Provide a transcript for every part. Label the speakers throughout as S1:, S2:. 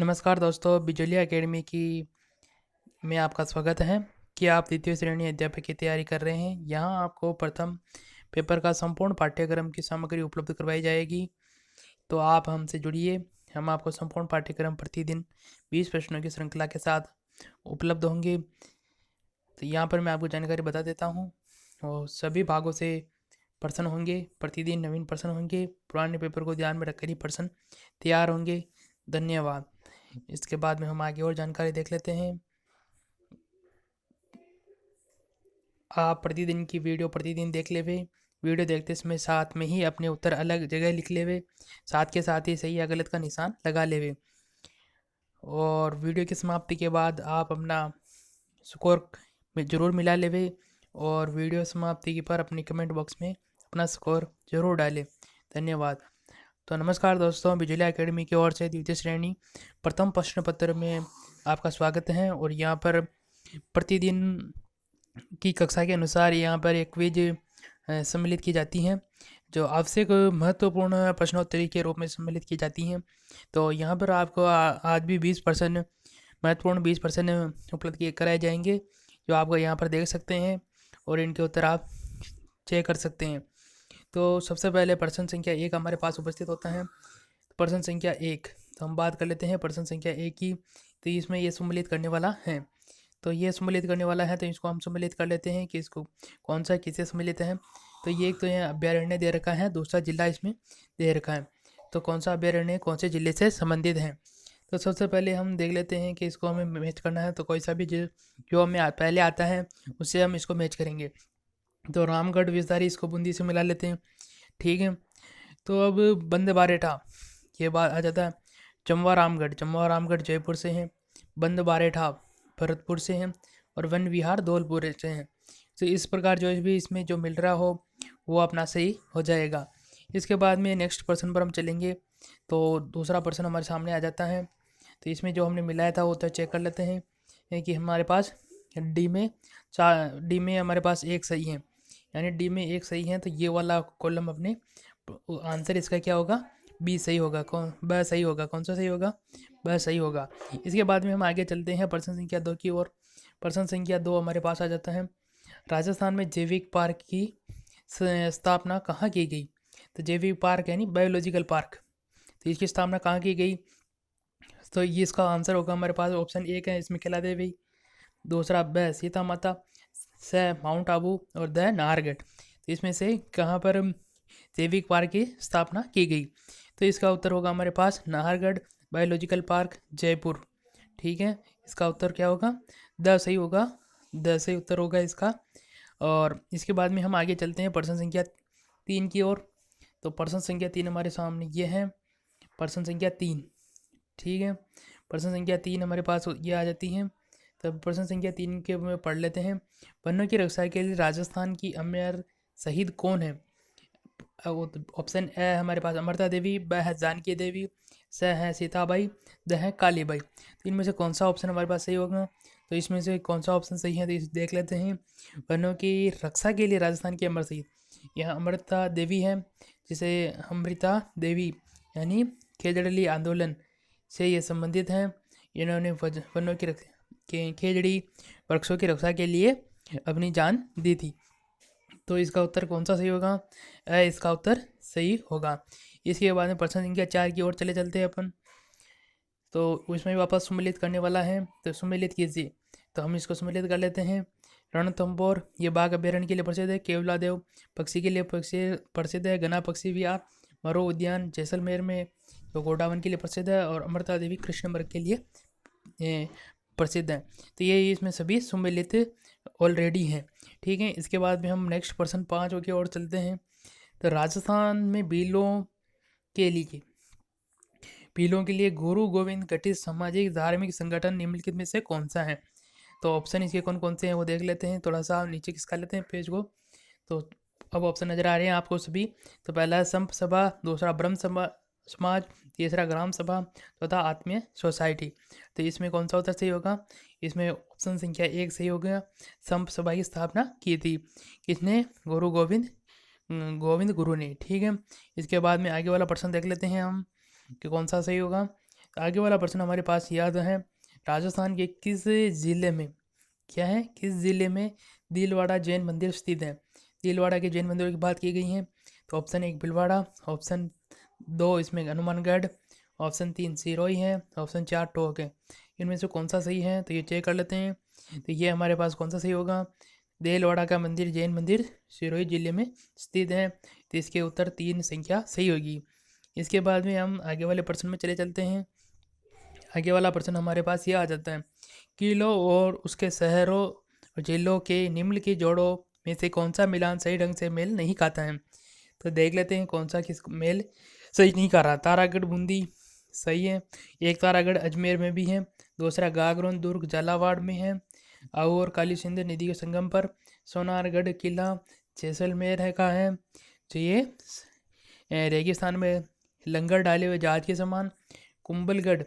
S1: नमस्कार दोस्तों, बिजलिया एकेडमी की में आपका स्वागत है कि आप द्वितीय श्रेणी अध्यापक की तैयारी कर रहे हैं। यहाँ आपको प्रथम पेपर का संपूर्ण पाठ्यक्रम की सामग्री उपलब्ध करवाई जाएगी। तो आप हमसे जुड़िए। हम आपको संपूर्ण पाठ्यक्रम प्रतिदिन 20 प्रश्नों की श्रृंखला के साथ उपलब्ध होंगे। तो यहाँ पर मैं आपको जानकारी बता देता हूँ और सभी भागों से प्रश्न होंगे। प्रतिदिन नवीन प्रश्न होंगे। पुराने पेपर को ध्यान में रखकर ही प्रश्न तैयार होंगे। धन्यवाद। इसके बाद में हम आगे और जानकारी देख लेते हैं। आप प्रतिदिन की वीडियो प्रतिदिन देख लेवे। वीडियो देखते समय साथ में ही अपने उत्तर अलग जगह लिख लेवे। साथ के साथ ही सही या गलत का निशान लगा लेवे। और वीडियो की समाप्ति के बाद आप अपना स्कोर में ज़रूर मिला लेवे। और वीडियो समाप्ति पर अपनी कमेंट बॉक्स में अपना स्कोर ज़रूर डालें। धन्यवाद। तो नमस्कार दोस्तों, बिजलिया एकेडमी की ओर से द्वितीय श्रेणी प्रथम प्रश्न पत्र में आपका स्वागत है। और यहाँ पर प्रतिदिन की कक्षा के अनुसार यहाँ पर एक क्विज सम्मिलित की जाती हैं, जो आवश्यक महत्वपूर्ण प्रश्नोत्तरी के रूप में सम्मिलित की जाती हैं। तो यहाँ पर आपको आज भी 20% महत्वपूर्ण 20% उपलब्ध किए कराए जाएंगे, जो आपको यहाँ पर देख सकते हैं और इनके उत्तर आप चेक कर सकते हैं। तो सबसे पहले प्रश्न संख्या 1 हमारे पास उपस्थित होता है। प्रश्न संख्या 1, तो हम बात कर लेते हैं प्रश्न संख्या 1 की। तो इसमें ये सम्मिलित करने वाला है। तो ये सम्मिलित करने वाला है, तो इसको हम सम्मिलित कर लेते हैं कि इसको कौन सा किससे सम्मिलित है। तो ये एक तो यहाँ अभ्यारण्य दे रखा है, दूसरा जिला इसमें दे रखा है। तो कौन सा अभ्यारण्य कौन से जिले से संबंधित है। तो सबसे पहले हम देख लेते हैं कि इसको हमें मैच करना है। तो कोई सा भी जो हमें पहले आता है उससे हम इसको मैच करेंगे। तो रामगढ़ विस्तारी, इसको बूंदी से मिला लेते हैं। ठीक है। तो अब बंद बारेठा, ये बात आ जाता है। चंबा रामगढ़ जयपुर से हैं। बंद बारेठा भरतपुर से हैं। और वन विहार धौलपुर से हैं। तो इस प्रकार जो भी इसमें जो मिल रहा हो वो अपना सही हो जाएगा। इसके बाद में नेक्स्ट प्रश्न पर हम चलेंगे। तो दूसरा प्रश्न हमारे सामने आ जाता है। तो इसमें जो हमने मिलाया था वो तो चेक कर लेते हैं कि हमारे पास डी में हमारे पास एक सही है, यानी डी में एक सही है। तो ये वाला कॉलम अपने आंसर इसका क्या होगा, बी सही होगा। ब सही होगा। कौन सा सही होगा, ब सही होगा। इसके बाद में हम आगे चलते हैं प्रश्न संख्या 2 की ओर। प्रश्न संख्या 2 हमारे पास आ जाता है। राजस्थान में जैविक पार्क की स्थापना कहाँ की गई। तो जैविक पार्क यानी बायोलॉजिकल पार्क, तो इसकी स्थापना कहाँ की गई। तो ये इसका आंसर होगा हमारे पास ऑप्शन 1 है, इसमें कैला देवी। दूसरा ब सीता माता, स माउंट आबू और द नाहरगढ़। तो इसमें से कहाँ पर जैविक पार्क की स्थापना की गई। तो इसका उत्तर होगा हमारे पास नाहरगढ़ बायोलॉजिकल पार्क जयपुर। ठीक है। इसका उत्तर क्या होगा, द सही होगा। द सही उत्तर होगा इसका। और इसके बाद में हम आगे चलते हैं प्रश्न संख्या 3 की ओर। तो प्रश्न संख्या 3 हमारे सामने ये है। प्रश्न संख्या 3, ठीक है। प्रश्न संख्या 3 हमारे पास ये आ जाती है। तब प्रश्न संख्या 3 के में पढ़ लेते हैं। वनों की रक्षा के लिए राजस्थान की अमर शहीद कौन है। ऑप्शन ए हमारे पास अमृता देवी, ब है जानकी देवी, स है सीताबाई, द है कालीबाई। तो इनमें से कौन सा ऑप्शन हमारे पास सही होगा। तो इसमें से कौन सा ऑप्शन सही है, तो इस देख लेते हैं। वनों की रक्षा के लिए राजस्थान की अमर शहीद, यह अमृता देवी है, जिसे अमृता देवी यानी खेजड़ली आंदोलन से ये संबंधित हैं। इन्होंने वनों की खेजड़ी वृक्षों की रक्षा के लिए अपनी जान दी थी। तो इसका उत्तर कौन सा सही होगा, इसका उत्तर सही होगा। इसके बाद में प्रश्न संख्या 4 की ओर चले चलते हैं अपन। तो उसमें भी वापस सम्मिलित करने वाला है, तो सम्मिलित कीजिए। तो हम इसको सम्मिलित कर लेते हैं। रणथंभौर ये बाघ अभ्यारण्य के लिए प्रसिद्ध है। केवलादेव पक्षी के लिए प्रसिद्ध है। घना पक्षी विहार मरो उद्यान जैसलमेर में जो गोडावन के लिए प्रसिद्ध है। और अमृता देवी कृष्णमृग के लिए प्रसिद्ध है। तो ये इसमें सभी सम्मिलित ऑलरेडी हैं। ठीक है। इसके बाद में हम नेक्स्ट प्रश्न 5 की ओर चलते हैं। तो राजस्थान में भीलों के लिए गुरु गोविंद गठित सामाजिक धार्मिक संगठन निम्नलिखित में से कौन सा है। तो ऑप्शन इसके कौन कौन से हैं वो देख लेते हैं। थोड़ा सा नीचे खिसका लेते हैं पेज को। तो अब ऑप्शन नज़र आ रहे हैं आपको सभी। तो पहला है संप सभा, दूसरा ब्रह्म समाज, तीसरा ग्राम सभा, चौथा आत्मीय सोसाइटी। तो इसमें कौन सा उत्तर सही होगा। इसमें ऑप्शन संख्या 1 सही हो गया। संप सभा की स्थापना की थी किसने, गुरु गोविंद गुरु ने। ठीक है। इसके बाद में आगे वाला प्रश्न देख लेते हैं हम कि कौन सा सही होगा। आगे वाला प्रश्न हमारे पास याद है, राजस्थान के किस जिले में, क्या है, किस जिले में दिलवाड़ा जैन मंदिर स्थित है। दिलवाड़ा के जैन मंदिरों की बात की गई है। तो ऑप्शन 1 भीलवाड़ा, ऑप्शन 2 इसमें हनुमानगढ़, ऑप्शन 3 सिरोही है, ऑप्शन 4 टोंक है। इनमें से कौन सा सही है, तो ये चेक कर लेते हैं। तो ये हमारे पास कौन सा सही होगा, देलवाड़ा का मंदिर जैन मंदिर सिरोही जिले में स्थित है। तो इसके उत्तर 3 संख्या सही होगी। इसके बाद में हम आगे वाले प्रश्न में चले चलते हैं। आगे वाला प्रश्न हमारे पास ये आ जाता है, किलों और उसके शहरों और जिलों के निम्न की जोड़ों में से कौन सा मिलान सही ढंग से मेल नहीं खाता है। तो देख लेते हैं कौन सा किस मेल सही नहीं कर रहा। तारागढ़ बूंदी सही है, एक तारागढ़ अजमेर में भी है, दूसरा गागरोन दुर्ग झालावाड़ में है, और काली सिंध नदी के संगम पर, सोनारगढ़ किला जैसलमेर है का है, तो ये रेगिस्तान में लंगर डाले हुए जहाज के समान, कुंभलगढ़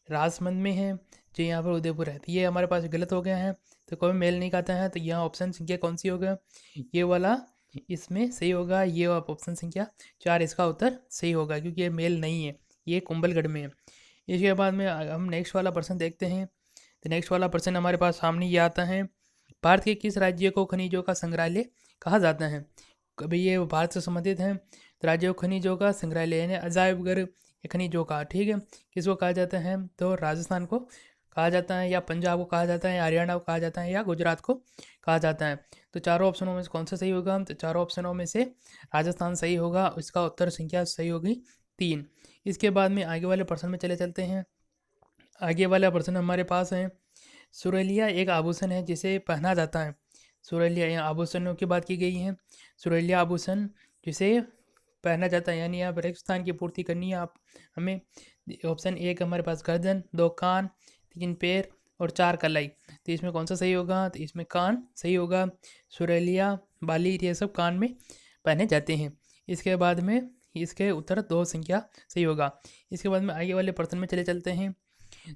S1: राजमंद में है, जो यहाँ पर उदयपुर है। तो ये हमारे पास गलत हो गया है, तो कोई मेल नहीं खाता है। तो यहाँ ऑप्शन संख्या कौन सी होगा, ये वाला इसमें सही होगा। ये ऑप्शन संख्या 4 इसका उत्तर सही होगा, क्योंकि ये मेल नहीं है, ये कुंभलगढ़ में है। इसके बाद में हम नेक्स्ट वाला प्रश्न देखते हैं। तो नेक्स्ट वाला प्रश्न हमारे पास सामने ये आता है, भारत के किस राज्य को खनिजों का संग्रहालय कहा जाता है। कभी ये भारत से संबंधित है। तो राज्य खनिजों का संग्रहालय यानी अजायब घर खनिजों का, ठीक है, किसको कहा जाता है, तो राजस्थान को कहा जाता है, या पंजाब को कहा जाता है, या हरियाणा को कहा जाता है, या गुजरात को कहा जाता है। तो चारों ऑप्शनों में से कौन सा सही होगा, तो चारों ऑप्शनों में से राजस्थान सही होगा। इसका उत्तर संख्या सही होगी 3। इसके बाद में आगे वाले प्रश्न में चले चलते हैं। आगे वाला प्रश्न हमारे पास है, सुरैलिया एक आभूषण है जिसे पहना जाता है। सुरैलिया यहाँ आभूषणों की बात की गई है। सुरैलिया आभूषण जिसे पहना जाता है, यानी आप रेगिस्तान की पूर्ति करनी है आप हमें। ऑप्शन 1 हमारे पास गर्दन, 2 कान, 3 पैर और 4 कलाई। तो इसमें कौन सा सही होगा, तो इसमें कान सही होगा। सुरैलिया बाली ये सब कान में पहने जाते हैं। इसके बाद में इसके उत्तर 2 संख्या सही होगा। इसके बाद में आगे वाले प्रश्न में चले चलते हैं।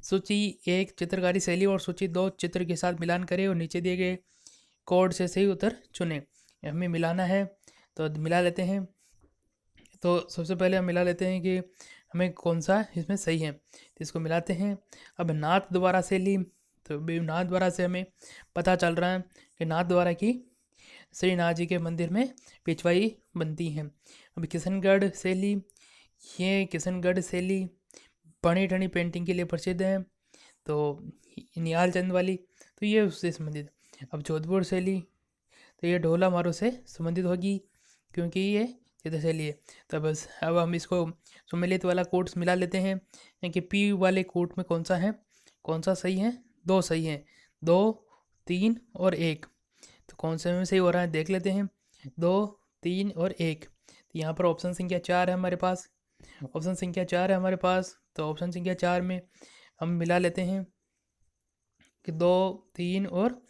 S1: सूची 1 चित्रकारी शैली और सूची 2 चित्र के साथ मिलान करें और नीचे दिए गए कोड से सही उत्तर चुनें। हमें मिलाना है, तो मिला लेते हैं। तो सबसे पहले हम मिला लेते हैं कि हमें कौन सा इसमें सही है, तो इसको मिलाते हैं। अब नाथ द्वारा शैली, तो नाथ द्वारा से हमें पता चल रहा है कि नाथ द्वारा की श्रीनाथ जी के मंदिर में पिछवाई बनती है। अब किशनगढ़ शैली, ये किशनगढ़ शैली बनी ठनी पेंटिंग के लिए प्रसिद्ध है, तो निहाल चंद वाली, तो ये उससे संबंधित। अब जोधपुर शैली, तो ये ढोला मारू से संबंधित होगी, क्योंकि ये चित्र शैली है। तो बस अब हम इसको सुमेलित वाला कोट्स मिला लेते हैं कि पी वाले कोट में कौन सा है, कौन सा सही है। 2 सही है, 2, 3 और 1। तो कौन से में सही हो रहा है देख लेते हैं। 2, 3 और 1। तो यहाँ पर ऑप्शन संख्या 4 है हमारे पास, ऑप्शन संख्या 4 है हमारे पास। तो ऑप्शन संख्या 4 में हम मिला लेते हैं कि 2, 3 और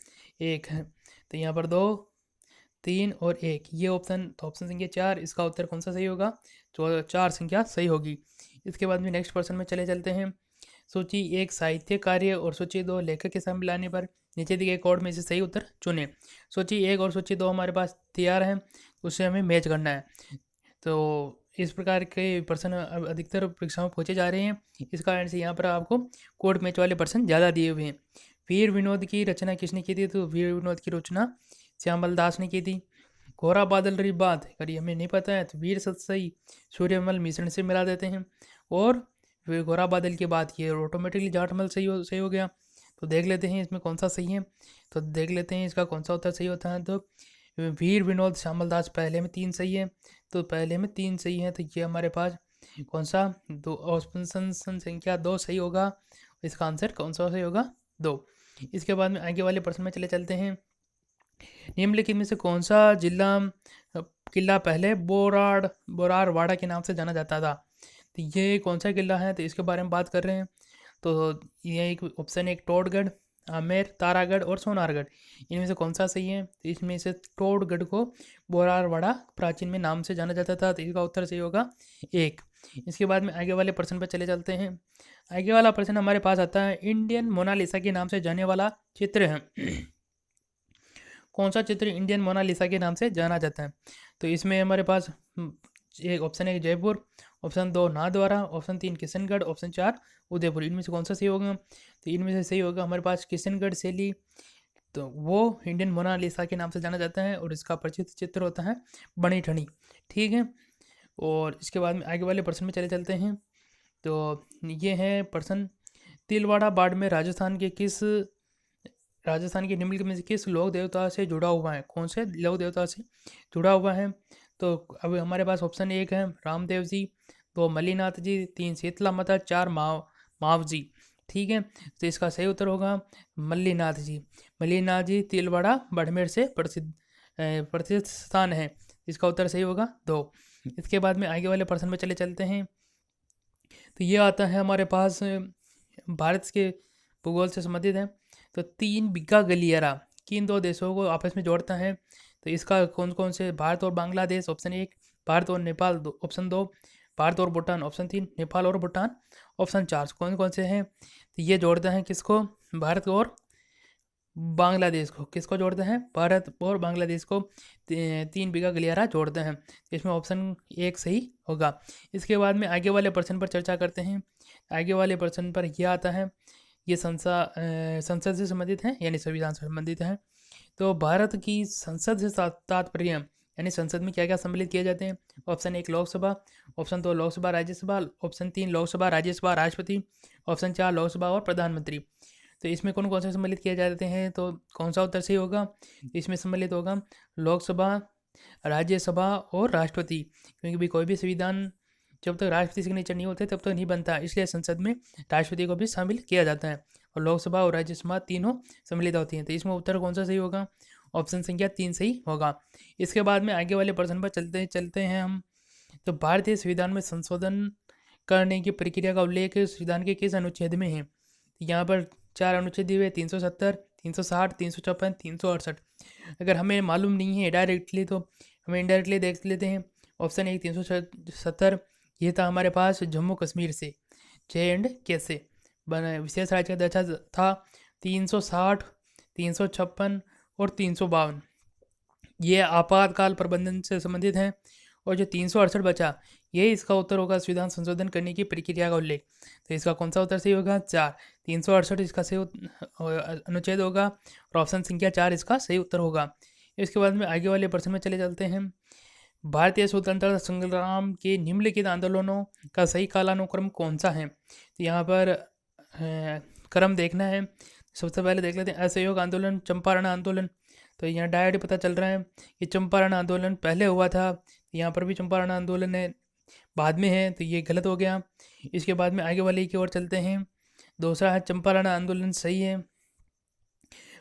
S1: 1 है। तो यहाँ पर 2, 3 और 1 ये ऑप्शन, तो ऑप्शन संख्या 4 इसका उत्तर कौन सा सही होगा, तो 4 संख्या सही होगी। इसके बाद में नेक्स्ट प्रश्न में चले चलते हैं। सूची 1 साहित्य कार्य और सूची 2 लेखक के साथ मिलाने पर नीचे दिए गए कोड में से सही उत्तर चुनें। सूची 1 और सूची 2 हमारे पास तैयार है, उससे हमें मैच करना है। तो इस प्रकार के प्रश्न अब अधिकतर परीक्षाओं में पूछे जा रहे हैं, इस कारण से यहाँ पर आपको कोड मैच वाले प्रश्न ज़्यादा दिए हुए हैं। वीर विनोद की रचना किसने की थी, तो वीर विनोद की रचना श्यामल दास ने की थी। घोरा बादल रही बात, अगर ये हमें नहीं पता है तो वीर सतसई सूर्यमल मिश्रण से मिला देते हैं, और फिर घोरा बादल की बात ये ऑटोमेटिकली जाटमल सही हो गया। तो देख लेते हैं इसमें कौन सा सही है, तो देख लेते हैं इसका कौन सा उत्तर सही होता है। तो वीर विनोद श्यामल दास पहले में 3 सही है, तो पहले में 3 सही है, तो ये हमारे पास कौन सा 2 ऑप्शन संख्या 2 सही होगा। इसका आंसर कौन सा सही होगा, 2। इसके बाद में आगे वाले प्रश्न में चले चलते हैं। निम्नलिखित में से कौन सा जिला किला पहले बोरारवाड़ा के नाम से जाना जाता था। तो ये कौन सा किला है, तो इसके बारे में बात कर रहे हैं। तो ये एक ऑप्शन 1 टोडगढ़, आमेर, तारागढ़ और सोनारगढ़, इनमें से कौन सा सही है। तो इसमें से टोडगढ़ को बोरारवाड़ा प्राचीन में नाम से जाना जाता था, तो इसका उत्तर सही होगा 1। इसके बाद में आगे वाले प्रश्न पर चले चलते हैं। आगे वाला प्रश्न हमारे पास आता है, इंडियन मोनालिसा के नाम से जाने वाला चित्र है। कौन सा चित्र इंडियन मोनालिसा के नाम से जाना जाता है। तो इसमें हमारे पास एक ऑप्शन है Jaipur, option 2 Nathdwara, option 3 Kishangarh, option 4 Udaipur. इनमें से कौन सा सही होगा? तो इनमें से सही होगा हमारे पास किशनगढ़ शैली। तो वो इंडियन मोनालिसा के नाम से जाना जाता है और इसका परिचित चित्र होता है बनी ठनी। ठीक है, और इसके बाद में आगे वाले प्रश्न में चले चलते हैं। तो ये है प्रश्न, तिलवाड़ा बाड़मेर राजस्थान के निम्नलिखित में से किस लोक देवता से जुड़ा हुआ है? कौन से लोक देवता से जुड़ा हुआ है? तो अब हमारे पास ऑप्शन 1 है रामदेव जी, 2 मल्लीनाथ जी, 3 शीतला माता, 4 माव जी। ठीक है, तो इसका सही उत्तर होगा मल्लीनाथ जी। मल्लीनाथ जी तिलवाड़ा बाड़मेर से प्रसिद्ध स्थान है। इसका उत्तर सही होगा 2। इसके बाद में आगे वाले प्रश्न में चले चलते हैं। तो ये आता है हमारे पास भारत के भूगोल से संबंधित है। तो 3 बिघा गलियारा किन 2 देशों को आपस में जोड़ता है? तो इसका कौन कौन से? भारत और बांग्लादेश ऑप्शन 1, भारत और नेपाल ऑप्शन 2, भारत और भूटान ऑप्शन 3, नेपाल और भूटान ऑप्शन 4। कौन कौन से हैं? तो ये जोड़ते हैं किसको? भारत और बांग्लादेश को। किसको जोड़ते हैं? भारत और बांग्लादेश को 3 बिघा गलियारा जोड़ते हैं। इसमें ऑप्शन 1 सही होगा। इसके बाद में आगे वाले प्रश्न पर चर्चा करते हैं। आगे वाले प्रश्न पर यह आता है, ये संसद से संबंधित है यानी संविधान से संबंधित है। तो भारत की संसद से तात्पर्य यानी संसद में क्या क्या सम्मिलित किए जाते हैं? Option 1 Lok Sabha, option 2 Lok Sabha Rajya Sabha, option 3 Lok Sabha Rajya Sabha राष्ट्रपति, ऑप्शन 4 लोकसभा और प्रधानमंत्री। तो इसमें कौन कौन से सम्मिलित किए जाते हैं? तो कौन सा उत्तर सही होगा? इसमें सम्मिलित होगा लोकसभा, राज्यसभा और राष्ट्रपति, क्योंकि भी कोई भी संविधान जब तक राष्ट्रपति सिग्नेचर नहीं होते तब तक नहीं बनता, इसलिए संसद में राष्ट्रपति को भी शामिल किया जाता है और लोकसभा और राज्यसभा तीनों सम्मिलित होती हैं। तो इसमें उत्तर कौन सा सही होगा? ऑप्शन संख्या 3 सही होगा। इसके बाद में आगे वाले प्रश्न पर चलते हैं हम। तो भारतीय संविधान में संशोधन करने की प्रक्रिया का उल्लेख संविधान के किस अनुच्छेद में है? यहाँ पर 4 अनुच्छेद दिए हुए 370, 360, 356, 368। अगर हमें मालूम नहीं है डायरेक्टली तो हमें इनडायरेक्टली देख लेते हैं। ऑप्शन 1 370, ये था हमारे पास जम्मू कश्मीर से J&K से बना विशेष राज्य का दर्जा था। 360, 356 और 352 ये आपातकाल प्रबंधन से संबंधित हैं। और जो 368 बचा, ये इसका उत्तर होगा संविधान संशोधन करने की प्रक्रिया का उल्लेख। तो इसका कौन सा उत्तर सही होगा? 4, 368 इसका सही अनुच्छेद होगा और ऑप्शन संख्या 4 इसका सही उत्तर होगा। इसके बाद में आगे वाले प्रश्न में चले चलते हैं। भारतीय स्वतंत्रता संग्राम के निम्नलिखित आंदोलनों का सही कालानुक्रम कौन सा है? तो यहाँ पर क्रम देखना है। सबसे पहले देख लेते हैं असहयोग आंदोलन, चंपारण आंदोलन। तो यहाँ डायरेक्ट पता चल रहा है कि चंपारण आंदोलन पहले हुआ था। यहाँ पर भी चंपारण आंदोलन है बाद में है, तो ये गलत हो गया। इसके बाद में आगे वाले की ओर चलते हैं। दूसरा है चंपारण आंदोलन सही है,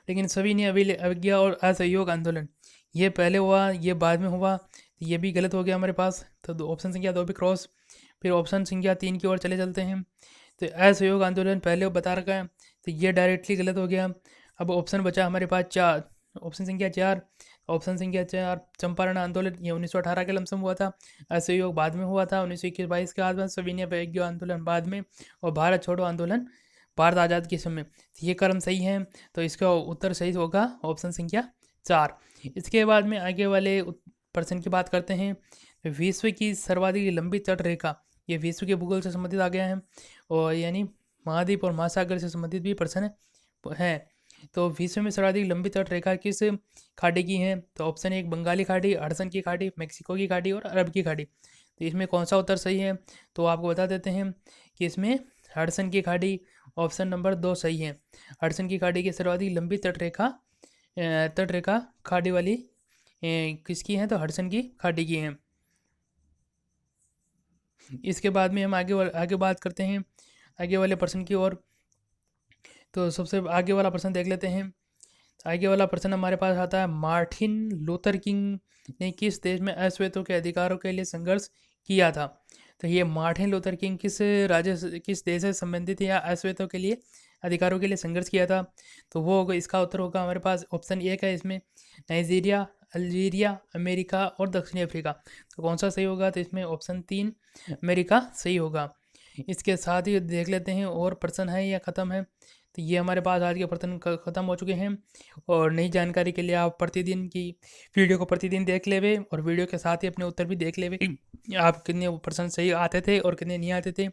S1: लेकिन सभी ने अवज्ञा और असहयोग आंदोलन ये पहले हुआ ये बाद में हुआ, तो ये भी गलत हो गया हमारे पास। तो ऑप्शन संख्या 2 भी क्रॉस। फिर ऑप्शन संख्या 3 की ओर चले चलते हैं। तो असहयोग आंदोलन पहले बता रखा है, तो ये डायरेक्टली गलत हो गया। अब ऑप्शन बचा हमारे पास 4, ऑप्शन संख्या 4। ऑप्शन संख्या 4 चंपारण आंदोलन ये 1918 के लमसम हुआ था। असहयोग बाद में हुआ था 1921-22 के आसपास। सविनय अवज्ञा आंदोलन बाद में, और भारत छोड़ो आंदोलन भारत आज़ाद के समय। ये क्रम सही है, तो इसका उत्तर सही होगा ऑप्शन संख्या 4। इसके बाद में आगे वाले प्रश्न की बात करते हैं। विश्व की सर्वाधिक लंबी तट रेखा, ये विश्व के भूगोल से संबंधित आ गया है, और यानी महाद्वीप और महासागर से संबंधित भी प्रश्न है। तो विश्व में सर्वाधिक लंबी तट रेखा किस खाड़ी की है? तो ऑप्शन 1 बंगाली खाड़ी, हडसन की खाड़ी, मेक्सिको की खाड़ी और अरब की खाड़ी। तो इसमें कौन सा उत्तर सही है? तो आपको बता देते हैं कि इसमें हडसन की खाड़ी ऑप्शन नंबर 2 सही है। हडसन की खाड़ी की सर्वाधिक लंबी तट रेखा खाड़ी वाली किसकी है? तो हडसन की खाड़ी की है। इसके बाद में हम आगे बात करते हैं आगे वाले प्रश्न की ओर। तो सबसे आगे वाला प्रश्न देख लेते हैं। आगे वाला प्रश्न हमारे पास आता है, मार्टिन लूथर किंग ने किस देश में अश्वेतों के अधिकारों के लिए संघर्ष किया था? तो ये मार्टिन लूथर किंग किस देश से संबंधित है या अश्वेतों के लिए अधिकारों के लिए संघर्ष किया था? तो वो होगा, इसका उत्तर होगा हमारे पास ऑप्शन 1 है इसमें नाइजीरिया, अल्जीरिया, अमेरिका और दक्षिणी अफ्रीका। तो कौन सा सही होगा? तो इसमें ऑप्शन 3 अमेरिका सही होगा। इसके साथ ही देख लेते हैं और प्रश्न है या ख़त्म है? तो ये हमारे पास आज के प्रश्न ख़त्म हो चुके हैं। और नई जानकारी के लिए आप प्रतिदिन की वीडियो को प्रतिदिन देख लेवे और वीडियो के साथ ही अपने उत्तर भी देख लेवे आप कितने प्रश्न सही आते थे और कितने नहीं आते थे।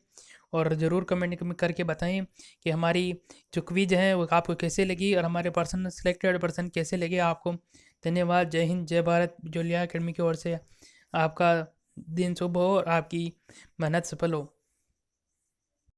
S1: और ज़रूर कमेंट करके बताएं कि हमारी जो क्विज है वो आपको कैसे लगी और हमारे पर्सन सिलेक्टेड पर्सन कैसे लगे आपको। धन्यवाद। जय हिंद, जय भारत। जोलिया अकेडमी की ओर से आपका दिन शुभ हो और आपकी मेहनत सफल हो।